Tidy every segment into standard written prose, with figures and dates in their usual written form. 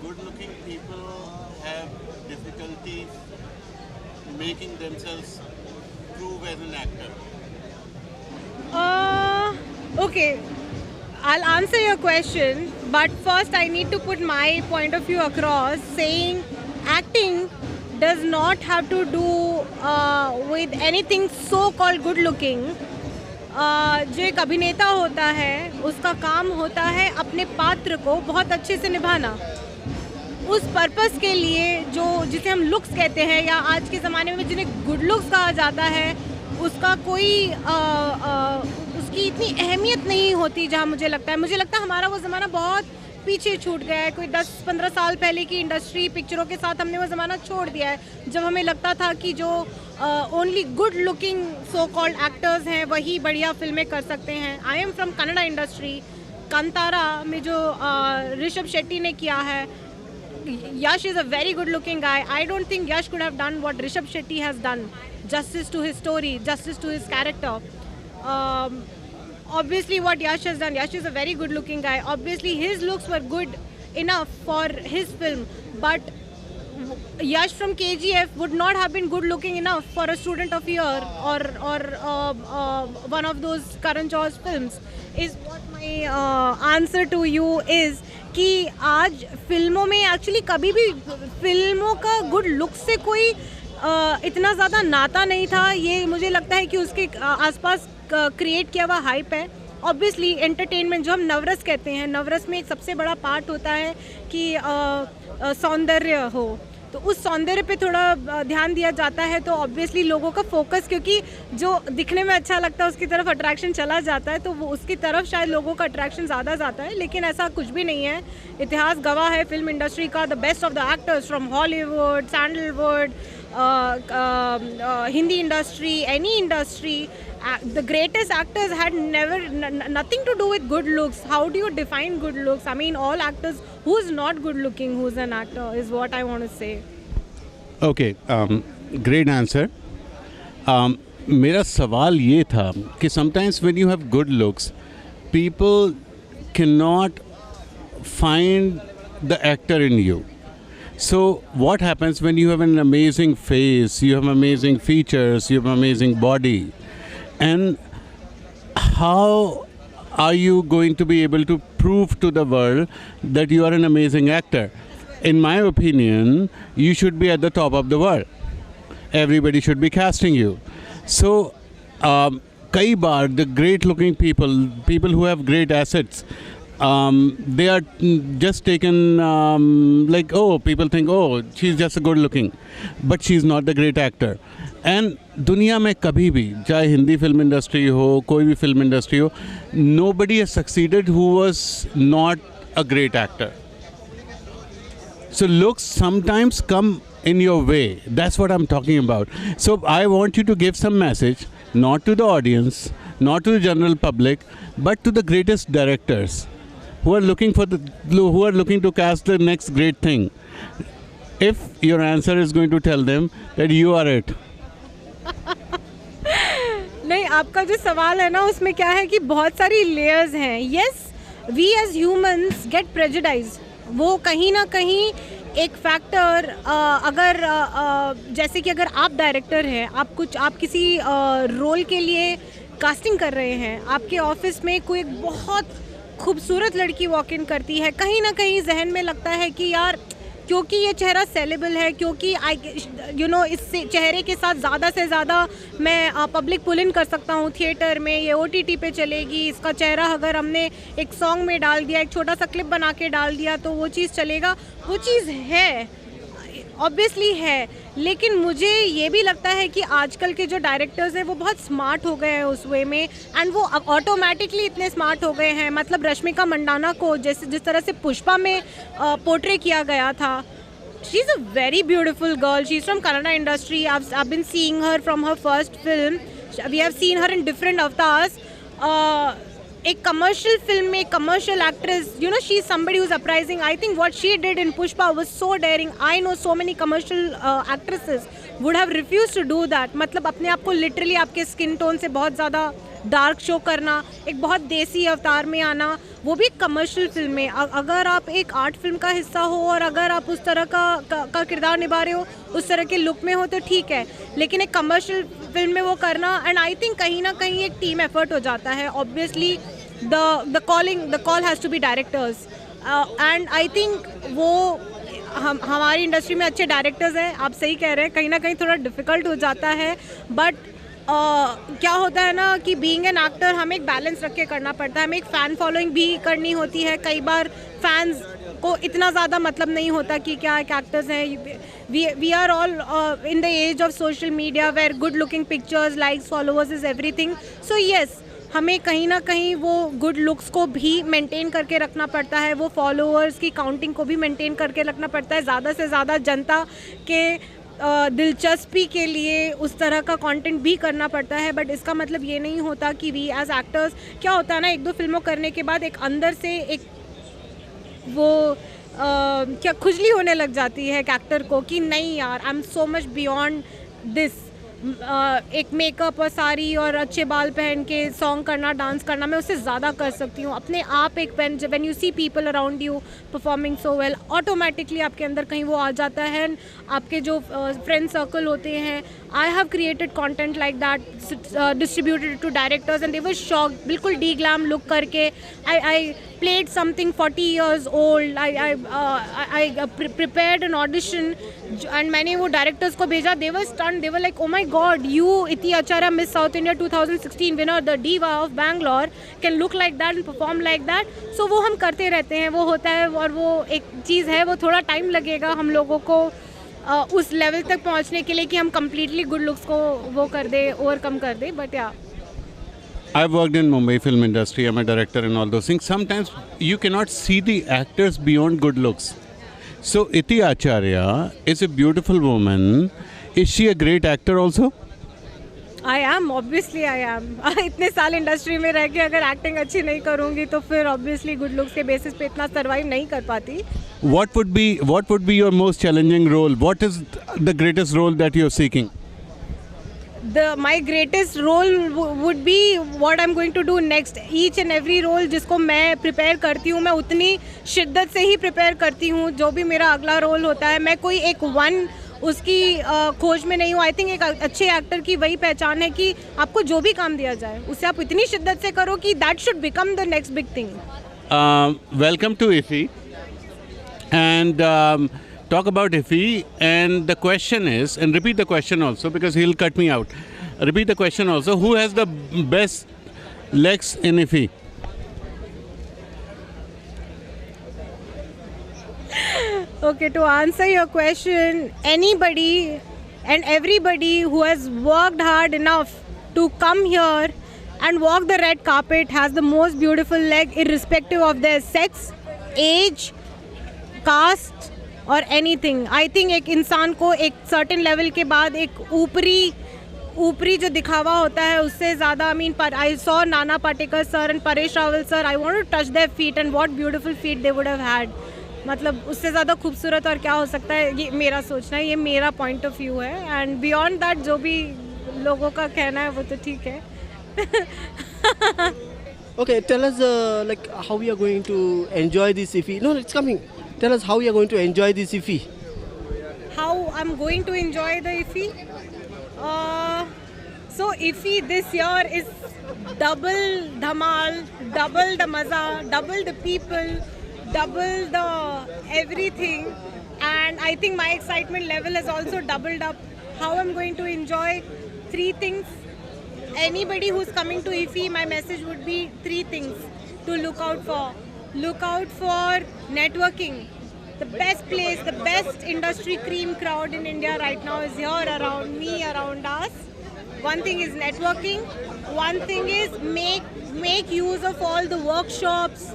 good-looking people have difficulties making themselves prove as an actor? Okay, I'll answer your question, but first I need to put my point of view across, saying acting does not have to do with anything so-called good looking. जो एक अभिनेता होता है उसका काम होता है अपने पात्र को बहुत अच्छे से निभाना। उस पर्पस के लिए जो जिसे हम लुक्स कहते हैं या आज के ज़माने में जिन्हें गुड लुक्स कहा जाता है, उसका कोई उसकी इतनी अहमियत नहीं होती जहाँ मुझे लगता है हमारा वो ज़माना बहुत पीछे छूट गया है। कोई 10-15 साल पहले की इंडस्ट्री पिक्चरों के साथ हमने वो ज़माना छोड़ दिया है जब हमें लगता था कि जो only good looking so called actors हैं वही बढ़िया फिल्में कर सकते हैं। I am from Kannada industry. Kantara में जो ऋषभ शेट्टी ने किया है, Yash is a very good looking guy. I don't think Yash could have done what Rishabh Shetty has done. Justice to his story, justice to his character. Obviously what Yash has done, Yash is a very good looking guy. Obviously his looks were good enough for his film. But Yash from KGF would not have been good looking enough for a Student of Year or one of those Karan Johar's films. Is what my answer to you is कि आज फिल्मों में actually कभी भी फिल्मों का good look से कोई इतना ज़्यादा नाता नहीं था। ये मुझे लगता है कि उसके आसपास क्रिएट किया हुआ हाइप है। ऑब्वियसली एंटरटेनमेंट जो हम नवरस कहते हैं, नवरस में एक सबसे बड़ा पार्ट होता है कि सौंदर्य हो, तो उस सौंदर्य पे थोड़ा ध्यान दिया जाता है। तो ऑब्वियसली लोगों का फोकस, क्योंकि जो दिखने में अच्छा लगता है उसकी तरफ अट्रैक्शन चला जाता है, तो वो उसकी तरफ शायद लोगों का अट्रैक्शन ज़्यादा जाता है। लेकिन ऐसा कुछ भी नहीं है। इतिहास गवाह है फिल्म इंडस्ट्री का। The best of the actors from Hollywood, sandalwood, Hindi industry, any industry, the greatest actors had nothing to do with good looks. How do you define good looks? I mean, all actors, who's not good looking, who's an actor, is what I want to say. Okay, great answer. मेरा सवाल ये था कि sometimes when you have good looks, people cannot find the actor in you. So what happens when you have an amazing face, you have amazing features, you have amazing body? And how are you going to be able to prove to the world that you are an amazing actor? In my opinion, you should be at the top of the world. Everybody should be casting you. So, कई बार the great looking people who have great assets, they are just taken like, oh, people think, oh, she's just good looking, but she's not the great actor. And दुनिया में कभी भी, चाहे Hindi film industry हो, कोई भी film industry हो, nobody has succeeded who was not a great actor. So looks sometimes come in your way. That's what I'm talking about. So I want you to give some message, not to the audience, not to the general public, but to the greatest directors who are looking to cast the next great thing. If your answer is going to tell them that you are it. नहीं, आपका जो सवाल है ना उसमें क्या है कि बहुत सारी लेयर्स हैं। Yes, we as humans get prejudiced. वो कहीं ना कहीं एक फैक्टर, अगर जैसे कि अगर आप डायरेक्टर हैं, आप किसी रोल के लिए कास्टिंग कर रहे हैं, आपके ऑफिस में कोई एक बहुत खूबसूरत लड़की वॉक इन करती है, कहीं ना कहीं जहन में लगता है कि यार क्योंकि ये चेहरा सेलेबल है, क्योंकि इस चेहरे के साथ ज़्यादा से ज़्यादा मैं पब्लिक पुल इन कर सकता हूँ थिएटर में, ये OTT पे चलेगी, इसका चेहरा अगर हमने एक सॉन्ग में डाल दिया, एक छोटा सा क्लिप बना के डाल दिया तो वो चीज़ चलेगा। वो चीज़ है, ऑब्वियसली है। लेकिन मुझे ये भी लगता है कि आजकल के जो डायरेक्टर्स हैं वो बहुत स्मार्ट हो गए हैं उस वे में, एंड वो ऑटोमेटिकली इतने स्मार्ट हो गए हैं। मतलब रश्मिका मंडाना को जिस तरह से पुष्पा में पोर्ट्रे किया गया था, she is a very beautiful girl, she is from Kannada industry. I've been seeing her from her first film, we have seen her in different avatars. एक कमर्शियल फिल्म में commercial actress, she is somebody who is uprising. I think what she did in Pushpa was so daring. I know so many commercial actresses would have refuse to do that. मतलब अपने आप को literally आपके skin tone से बहुत ज़्यादा dark show करना, एक बहुत देसी अवतार में आना, वो भी कमर्शियल फिल्म में। अगर आप एक आर्ट फिल्म का हिस्सा हो और अगर आप उस तरह का किरदार निभा रहे हो, उस तरह के लुक में हो तो ठीक है, लेकिन एक कमर्शियल फिल्म में वो करना, एंड आई थिंक कहीं ना कहीं एक टीम एफर्ट हो जाता है। Obviously the call has to be directors, and I think वो हमारी इंडस्ट्री में अच्छे डायरेक्टर्स हैं, आप सही कह रहे हैं, कहीं ना कहीं थोड़ा डिफ़िकल्ट हो जाता है, बट क्या होता है ना कि बीइंग एन एक्टर हमें एक बैलेंस रख के करना पड़ता है, हमें एक फ़ैन फॉलोइंग भी करनी होती है। कई बार फैंस को इतना ज़्यादा मतलब नहीं होता कि क्या एक एक्टर्स हैं। We are all in the age of social media where good looking pictures, likes, followers is everything. So yes, हमें कहीं ना कहीं वो गुड लुक्स को भी मेंटेन करके रखना पड़ता है, वो फॉलोअर्स की काउंटिंग को भी मेंटेन करके रखना पड़ता है, ज़्यादा से ज़्यादा जनता के दिलचस्पी के लिए उस तरह का कंटेंट भी करना पड़ता है। बट इसका मतलब ये नहीं होता कि वी एज एक्टर्स, क्या होता है ना, एक दो फिल्मों करने के बाद एक अंदर से एक वो क्या खुजली होने लग जाती है एक एक्टर को कि नहीं यार, आई am so much beyond this. एक मेकअप और साड़ी और अच्छे बाल पहन के सॉन्ग करना, डांस करना, मैं उससे ज़्यादा कर सकती हूँ अपने आप। एक when you see people around you performing so well, automatically आपके अंदर कहीं वो आ जाता है। आपके जो फ्रेंड सर्कल होते हैं, I have created content like that, distributed to directors and they were shocked, बिल्कुल डी ग्लैम लुक करके। I played something 40 years old. I prepared an audition and मैंने वो डायरेक्टर्स को भेजा, they were stunned, they were like, oh my god, you इति आचार्य Miss South India 2016 winner, the diva of Bangalore, can look like that and perform like that. So वो हम करते रहते हैं, वो होता है, और वो एक चीज़ है, वो थोड़ा टाइम लगेगा हम लोगों को उस लेवल तक पहुँचने के लिए कि हम completely good looks को वो कर दे, ओवरकम कर दे, but yeah. I've worked in Mumbai film industry. I'm a director and all those things. Sometimes you cannot see the actors beyond good looks. So Iti Acharya is a beautiful woman. Is she a great actor also? I am, obviously I am. इतने साल industry में रह के अगर acting अच्छी नहीं करूँगी तो फिर ऑब्वियसली गुड लुक्स के बेसिस पे इतना सर्वाइव नहीं कर पाती. What would be your most challenging role? What is the greatest role that you're seeking? My greatest role would be what I'm going to do next. Each and every role जिसको मैं prepare करती हूँ, मैं उतनी शिद्दत से ही prepare करती हूँ. जो भी मेरा अगला रोल होता है, मैं कोई एक उसकी खोज में नहीं हूँ. आई थिंक एक अच्छे एक्टर की वही पहचान है कि आपको जो भी काम दिया जाए उससे आप इतनी शिद्दत से करो कि that should become the next big thing. Welcome to IFFI and talk about Iffy, and the question is, and repeat the question also because he'll cut me out. Repeat the question also. Who has the best legs in Iffy? Okay, to answer your question, anybody and everybody who has worked hard enough to come here and walk the red carpet has the most beautiful leg, irrespective of their sex, age, caste और anything. I think एक इंसान को एक certain level के बाद एक ऊपरी जो दिखावा होता है उससे ज़्यादा, I mean I saw Nana Patekar sir and Paresh Rawal sir, I want to touch their feet and what beautiful feet they would have had. मतलब उससे ज़्यादा खूबसूरत और क्या हो सकता है, ये मेरा सोचना है, ये मेरा पॉइंट ऑफ व्यू है. एंड बियॉन्ड दैट जो भी लोगों का कहना है वो तो ठीक है. Okay, tell us like how we are going to enjoy this Iffy. No, it's coming. Tell us how you are going to enjoy this Iffy. How I'm going to enjoy the Iffy? So Iffy this year is double dhamal, double the maza, double the people, double the everything, and I think my excitement level has also doubled up. How I'm going to enjoy? 3 things. Anybody who's coming to Iffy, my message would be 3 things to look out for. Look out for networking. The best place, the best industry cream crowd in India right now is here around me, around us. One thing is networking. One thing is make use of all the workshops,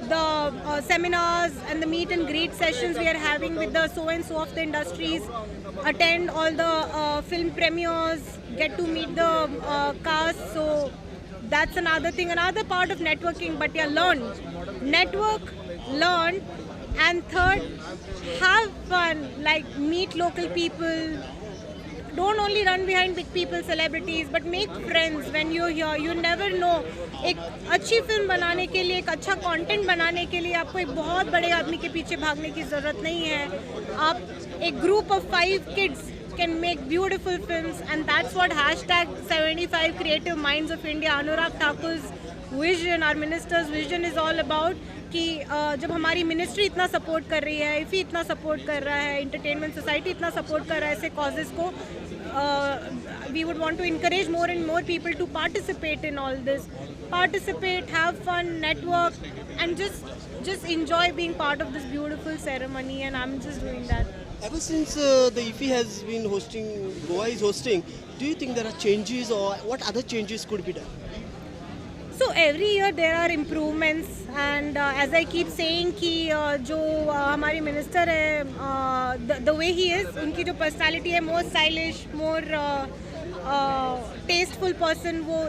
the seminars and the meet and greet sessions we are having with the so and so of the industries. Attend all the film premieres, get to meet the cast. So that's another thing, another part of networking. But yeah, network, learn, and third, have fun. Like meet local people, don't only run behind big people, celebrities, but make friends when you're here. You never know. एक अच्छी film बनाने के लिए, एक अच्छा content बनाने के लिए आपको एक बहुत बड़े आदमी के पीछे भागने की ज़रूरत नहीं है. आप एक group of 5 kids can make beautiful films, and that's what hashtag 75 Creative Minds of India, Anurag Thakur's vision, our minister's vision is all about. कि जब हमारी मिनिस्ट्री इतना सपोर्ट कर रही है, इफ़ी इतना सपोर्ट कर रहा है, इंटरटेनमेंट सोसाइटी इतना सपोर्ट कर रहा है ऐसे कॉजेज़ को, we would want to encourage more and more people to participate in all this. Participate, have fun, network, and just enjoy being part of this beautiful ceremony, and I'm just doing that. Ever since the IFFI has been hosting, Goa is hosting, do you think there are changes, or what other changes could be done? So every year there are improvements, and as I keep saying कि जो हमारी minister है, the way he is, उनकी जो personality है, more stylish, more tasteful person, वो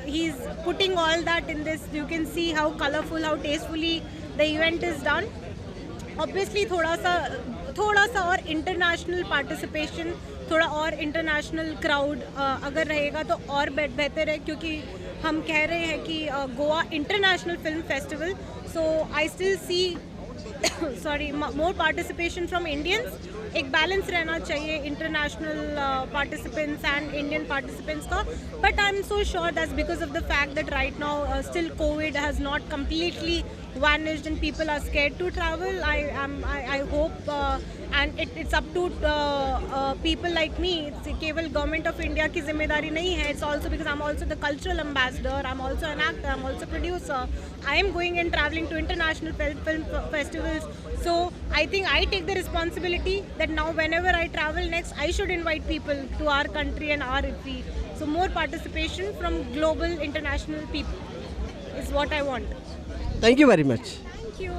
he's putting all that in this. You can see how colorful, how tastefully the event is done. Obviously थोड़ा सा और इंटरनेशनल पार्टिसिपेशन, थोड़ा और इंटरनेशनल क्राउड अगर रहेगा तो और बेहतर है, क्योंकि हम कह रहे हैं कि Goa international film festival, so I still see sorry more participation from Indians. एक बैलेंस रहना चाहिए international participants and Indian participants का. But I am so sure that's because of the fact that right now still COVID has not completely vanished and people are scared to travel. I hope and it's up to people like me. It's केवल government of India की जिम्मेदारी नहीं है. It's also because I'm also the cultural ambassador, I'm also an actor, I'm also producer. I am going and traveling to international film festivals. So I think I take the responsibility that now whenever I travel next, I should invite people to our country and our IFFI. So more participation from global international people is what I want. Thank you very much. Thank you.